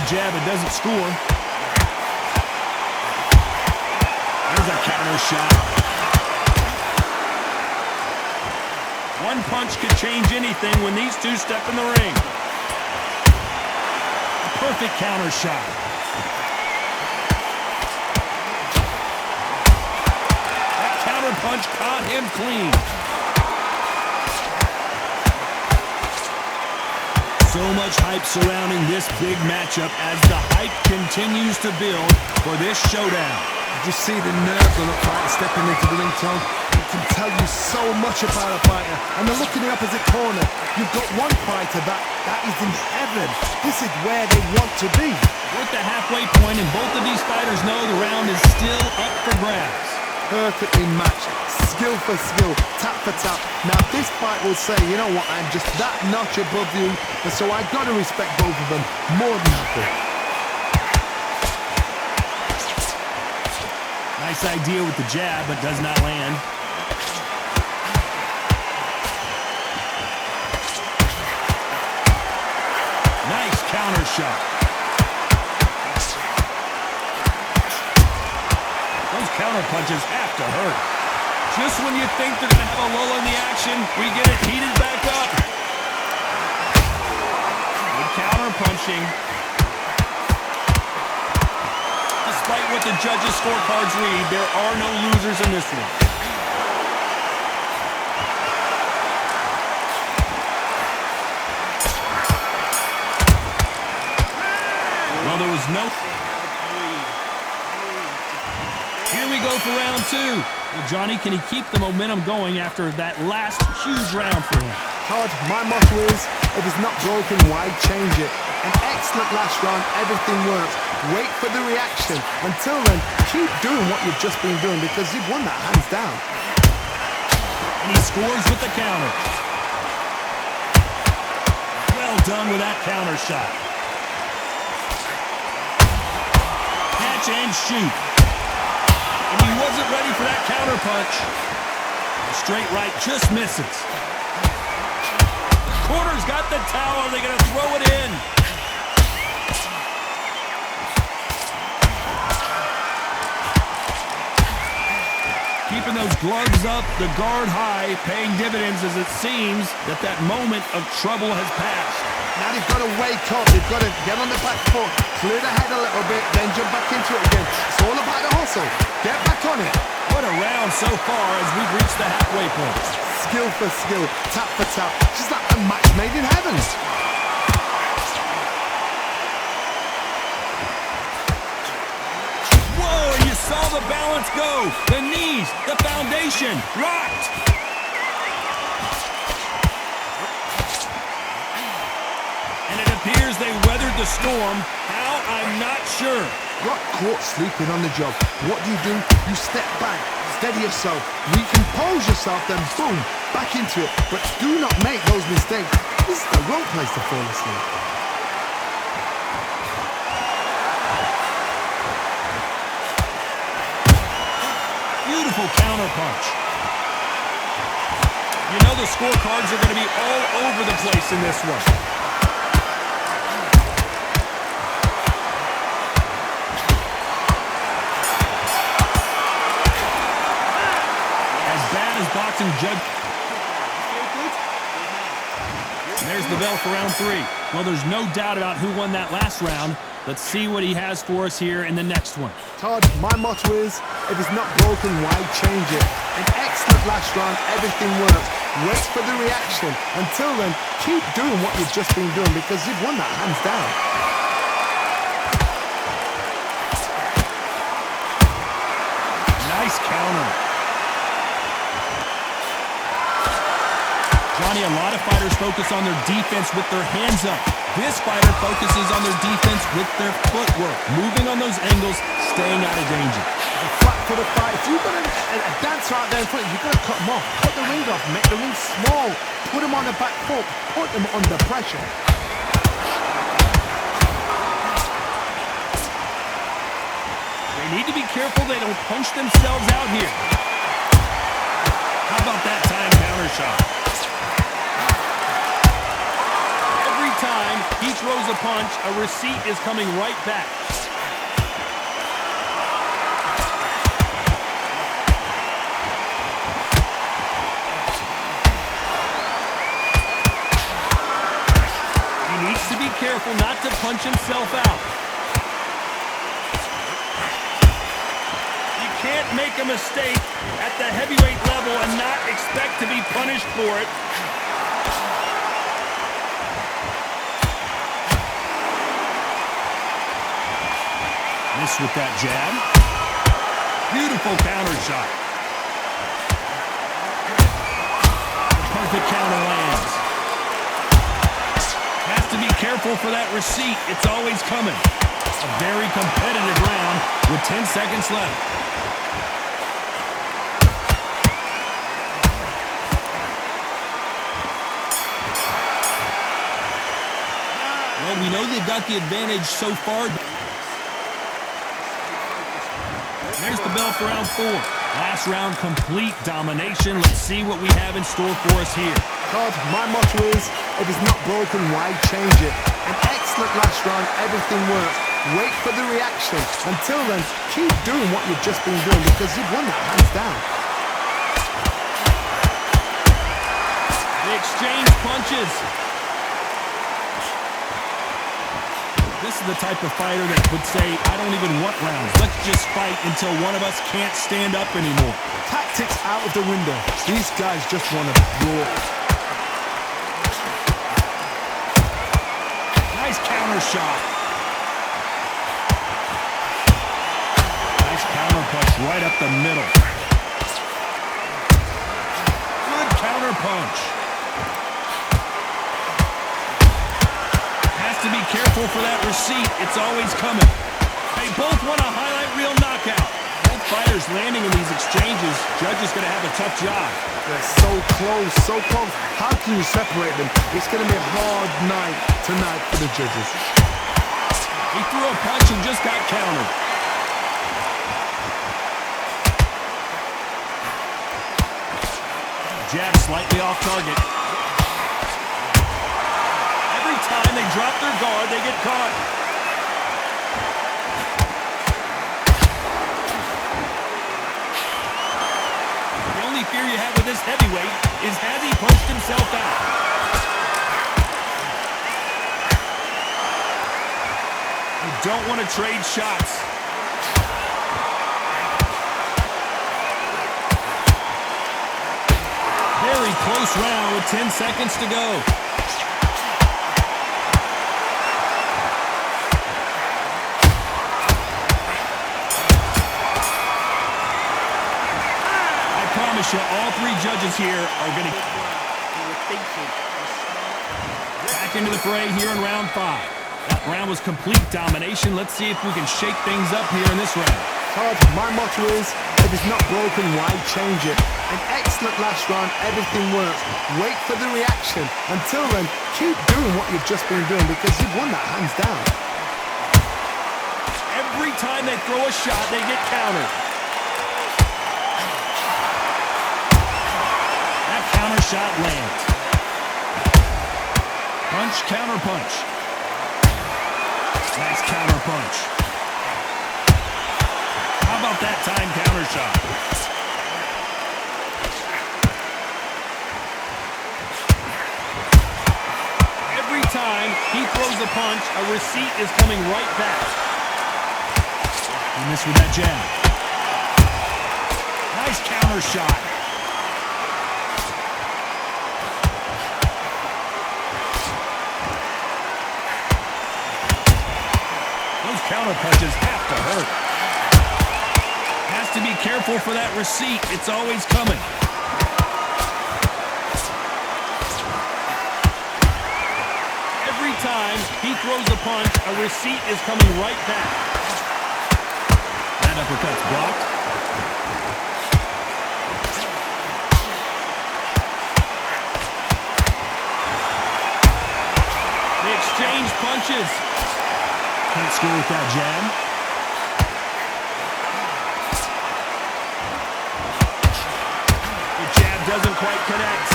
the jab, it doesn't score. There's a counter shot. One punch could change anything when these two step in the ring. A perfect counter shot. That counter punch caught him clean. So much hype surrounding this big matchup as the hype continues to build for this showdown. You see the nerves on a fighter stepping into the ring, Tom. It can tell you so much about a fighter. And then look in the opposite corner. You've got one fighter that is in heaven. This is where they want to be. We're at the halfway point, and both of these fighters know the round is still up for grabs. Perfectly matched. Skill for skill, tap for tap. Now this fight will say, you know what, I'm just that notch above you, and so I got to respect both of them more than happy. Nice idea with the jab, but does not land. Nice counter shot. Those counter punches have to hurt. Just when you think they're going to have a lull in the action, we get it heated back up. Good counter punching. Despite what the judges' scorecards read, there are no losers in this one. Well, there was no... Here we go for round two. Well, Johnny, can he keep the momentum going after that last huge round for him? Todd, my motto is, if it's not broken, why change it? An excellent last round, everything works. Wait for the reaction. Until then, keep doing what you've just been doing because you've won that hands down. And he scores with the counter. Well done with that counter shot. Catch and shoot. And he wasn't ready for that counter punch. The straight right just misses. Corner's got the towel. They're going to throw it in. Keeping those gloves up, the guard high, paying dividends as it seems that moment of trouble has passed. Now they've got to wake up. They've got to get on the back foot, clear the head a little bit, then jump back into it again. It's all about the hustle. Get back on it. What a round so far as we've reached the halfway point. Skill for skill, tap for tap. Just like a match made in heaven. Whoa, and you saw the balance go. The knees, the foundation, rocked. And it appears they weathered the storm. How? I'm not sure. Got caught sleeping on the job. What do? You step back, steady yourself, recompose yourself, then boom, back into it. But do not make those mistakes. This is the wrong place to fall asleep. Beautiful counter punch. You know the scorecards are going to be all over the place in this one. Boxing judge. There's the bell for round three. Well, there's no doubt about who won that last round. Let's see what he has for us here in the next one. Todd, my motto is, if it's not broken, why change it? An excellent last round, everything works. Wait for the reaction. Until then, keep doing what you've just been doing because you've won that hands down. Nice counter. Johnny, a lot of fighters focus on their defense with their hands up. This fighter focuses on their defense with their footwork, moving on those angles, staying out of danger. A flat for the fight. If you've got a dancer out there in front, you've got to cut them off. Cut the ring off, make the ring small. Put them on the back foot, put them under pressure. They need to be careful they don't punch themselves out here. How about that time counter shot? Every time he throws a punch, a receipt is coming right back. He needs to be careful not to punch himself out. You can't make a mistake at the heavyweight level and not expect to be punished for it. Miss with that jab. Beautiful counter shot. Perfect counter lands. Has to be careful for that receipt. It's always coming. A very competitive round with 10 seconds left. Well, we know they've got the advantage so far. There's the bell for round 4. Last round, complete domination. Let's see what we have in store for us here. Todd, my motto is, if it's not broken, why change it? An excellent last round, everything works. Wait for the reaction. Until then, keep doing what you've just been doing because you've won that hands down. They exchange punches. This is the type of fighter that would say, I don't even want rounds. Let's just fight until one of us can't stand up anymore. Tactics out of the window. These guys just want to brawl. Nice counter shot. Nice counter punch right up the middle. Good counter punch. To be careful for that receipt. It's always coming. They both want a highlight reel knockout. Both fighters landing in these exchanges. Judge is going to have a tough job. They're so close, so close. How can you separate them? It's going to be a hard night tonight for the judges. He threw a punch and just got countered. Jab slightly off target. Time they drop their guard, they get caught. The only fear you have with this heavyweight is has he punched himself out? You don't want to trade shots. Very close round with 10 seconds to go. All 3 judges here are going to back into the fray here in round 5. That round was complete domination. Let's see if we can shake things up here in this round. Todd, my motto is, if it's not broken, why change it? An excellent last round, everything works. Wait for the reaction. Until then, keep doing what you've just been doing because you've won that hands down. Every time they throw a shot, they get countered. Counter shot lands. Punch, counter punch. Nice counter punch. How about that time counter shot? Every time he throws a punch, a receipt is coming right back. He missed with that jab. Nice counter shot. Counter punches have to hurt. Has to be careful for that receipt. It's always coming. Every time he throws a punch, a receipt is coming right back. That uppercut's blocked. They exchange punches. Can't score with that jab. The jab doesn't quite connect.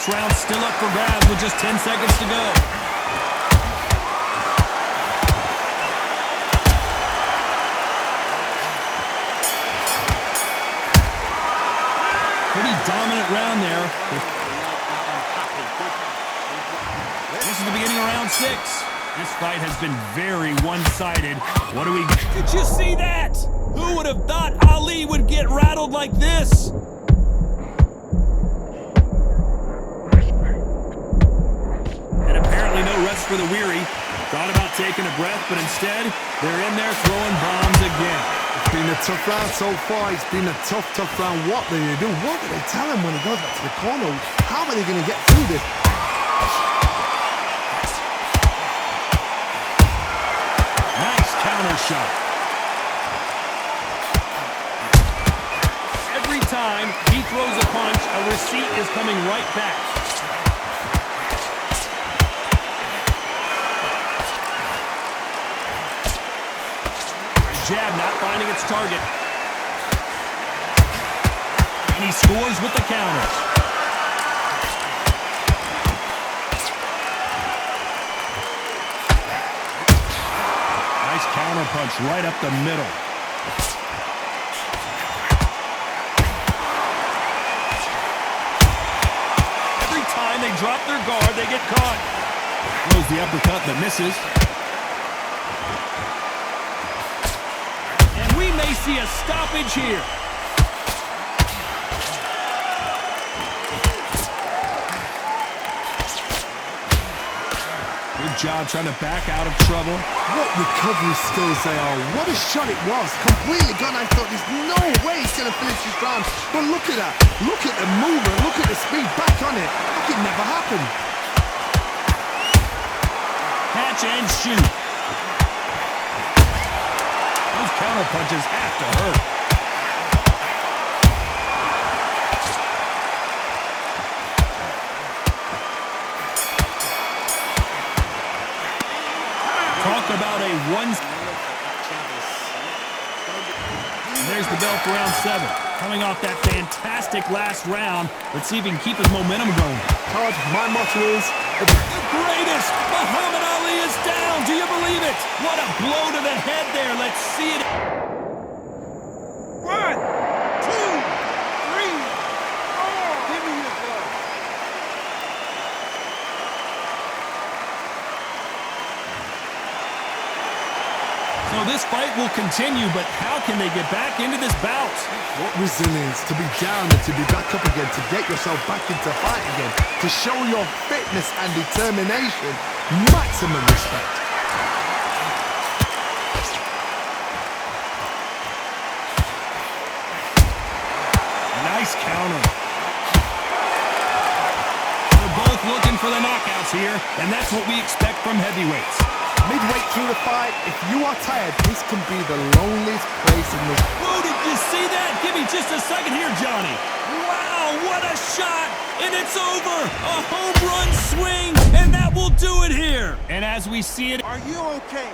This round's still up for grabs with just 10 seconds to go. Pretty dominant round there. This is the beginning of round 6. This fight has been very one-sided. What do we... Did you see that? Who would have thought Ali would get rattled like this? And apparently no rest for the weary. Thought about taking a breath, but instead, they're in there throwing bombs again. It's been a tough round so far. It's been a tough round. What do they do? What do they tell him when he goes back to the corner? How are they going to get through this? Nice counter shot. Every time he throws a punch, a receipt is coming right back. Jab not finding its target. And he scores with the counters. Nice counter punch right up the middle. Every time they drop their guard, they get caught. Throws the uppercut but misses. May see a stoppage here. Good job trying to back out of trouble. What recovery skills they are. What a shot it was. Completely gone. I thought there's no way he's going to finish this round. But look at that. Look at the movement. Look at the speed. Back on it. Like it never happened. Catch and shoot. Those counter punches have to hurt. Talk about a one. There's the bell for round 7. Coming off that fantastic last round. Let's see if he can keep his momentum going. Todd, my motto is... The greatest! Muhammad Ali is down! Do you believe it? What a blow to the head there. Let's see it. 1, 2, 3, 4. Give me your blood. So this fight will continue, but how can they get back into this bout? What resilience to be down and to be back up again, to get yourself back into fight again, to show your fitness and determination. Maximum respect. Nice counter. They're both looking for the knockouts here, and that's what we expect from heavyweights. Midway through the fight, if you are tired, this can be the loneliest place in the... Whoa, did you see that? Give me just a second here, Johnny. Wow, what a shot! And it's over! A home run swing, and that will do it here. And as we see it... Are you okay?